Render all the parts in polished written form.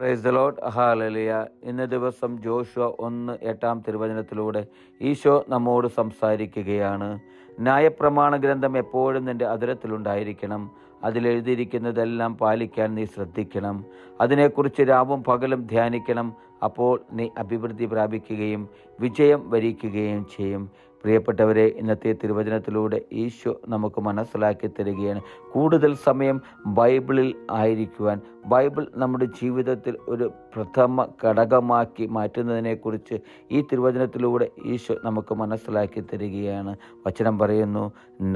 Praise the Lord. Hallelujah. ഇന്ന് ദിവസം Joshua 1:8 തിരുവചനത്തിലൂടെ Isho നമ്മോട് സംസാരിക്കുകയാണ്. ന്യായപ്രമാണ ഗ്രന്ഥം എപ്പോഴും നിന്റെ അധരത്തിലുണ്ടായിരിക്കണം. അതിലെഴുതിയിരിക്കുന്നതെല്ലാം പാലിക്കാൻ നീ ശ്രദ്ധിക്കണം. അതിനെക്കുറിച്ച് രാവും പകലും ധ്യാനിക്കണം. അപ്പോൾ നീ അഭിവൃദ്ധി പ്രാപിക്കുകയും വിജയം വരിക്കുകയും ചെയ്യും. പ്രിയപ്പെട്ടവരെ, ഇന്നത്തെ തിരുവചനത്തിലൂടെ ഈശോ നമുക്ക് മനസ്സിലാക്കി തരികയാണ് കൂടുതൽ സമയം ബൈബിളിൽ ആയിരിക്കുവാൻ. ബൈബിൾ നമ്മുടെ ജീവിതത്തിൽ ഒരു പ്രഥമ ഘടകമാക്കി മാറ്റുന്നതിനെക്കുറിച്ച് ഈ തിരുവചനത്തിലൂടെ ഈശോ നമുക്ക് മനസ്സിലാക്കി തരികയാണ്. വചനം പറയുന്നു,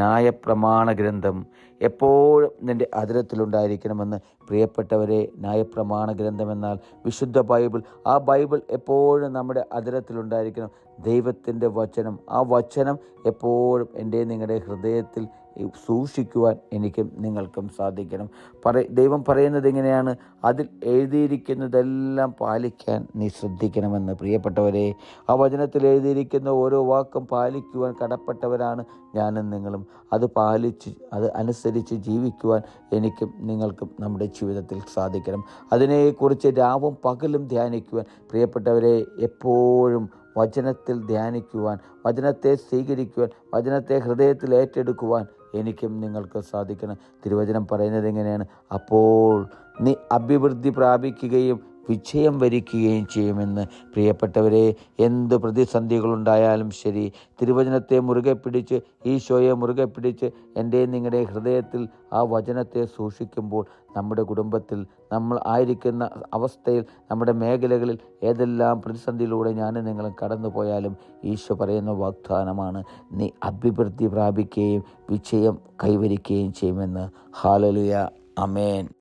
ന്യായപ്രമാണ ഗ്രന്ഥം എപ്പോഴും നിൻ്റെ അധരത്തിലുണ്ടായിരിക്കണമെന്ന്. പ്രിയപ്പെട്ടവരെ, ന്യായപ്രമാണ ഗ്രന്ഥം എന്നാൽ വിശുദ്ധ ബൈബിൾ. ആ ബൈബിൾ എപ്പോഴും നമ്മുടെ അധരത്തിലുണ്ടായിരിക്കണം. ദൈവത്തിൻ്റെ വചനം, ആ വചനം എപ്പോഴും എൻ്റെ നിങ്ങളുടെ ഹൃദയത്തിൽ സൂക്ഷിക്കുവാൻ എനിക്കും നിങ്ങൾക്കും സാധിക്കണം. ദൈവം പറയുന്നത് എങ്ങനെയാണ്? അതിൽ എഴുതിയിരിക്കുന്നതെല്ലാം പാലിക്കാൻ നീ ശ്രദ്ധിക്കണമെന്ന്. പ്രിയപ്പെട്ടവരെ, ആ വചനത്തിൽ എഴുതിയിരിക്കുന്ന ഓരോ വാക്കും പാലിക്കുവാൻ കടപ്പെട്ടവരാണ് ഞാനും നിങ്ങളും. അത് പാലിച്ച് അത് അനുസരിച്ച് ജീവിക്കുവാൻ എനിക്കും നിങ്ങൾക്കും നമ്മുടെ ജീവിതത്തിൽ സാധിക്കണം. അതിനെക്കുറിച്ച് രാവും പകലും ധ്യാനിക്കുവാൻ. പ്രിയപ്പെട്ടവരെ, എപ്പോഴും വചനത്തിൽ ധ്യാനിക്കുവാൻ, വചനത്തെ സ്വീകരിക്കുവാൻ, വചനത്തെ ഹൃദയത്തിൽ ഏറ്റെടുക്കുവാൻ എനിക്കും നിങ്ങൾക്ക് സാധിക്കണം. തിരുവചനം പറയുന്നത് എങ്ങനെയാണ്? അപ്പോൾ നീ അഭിവൃദ്ധി പ്രാപിക്കുകയും വിജയം വരിക്കുകയും ചെയ്യുമെന്ന്. പ്രിയപ്പെട്ടവരെ, എന്ത് പ്രതിസന്ധികളുണ്ടായാലും ശരി, തിരുവചനത്തെ മുറുകെ പിടിച്ച്, ഈശോയെ മുറുകെ പിടിച്ച് എൻ്റെ നിങ്ങളുടെ ഹൃദയത്തിൽ ആ വചനത്തെ സൂക്ഷിക്കുമ്പോൾ നമ്മുടെ കുടുംബത്തിൽ, നമ്മൾ ആയിരിക്കുന്ന അവസ്ഥയിൽ, നമ്മുടെ മേഖലകളിൽ ഏതെല്ലാം പ്രതിസന്ധിയിലൂടെ ഞാനും നിങ്ങളും കടന്നു പോയാലും ഈശോ പറയുന്ന വാഗ്ദാനമാണ്, നീ അഭിവൃദ്ധി പ്രാപിക്കുകയും വിജയം കൈവരിക്കുകയും ചെയ്യുമെന്ന്. ഹല്ലേലൂയ. ആമേൻ.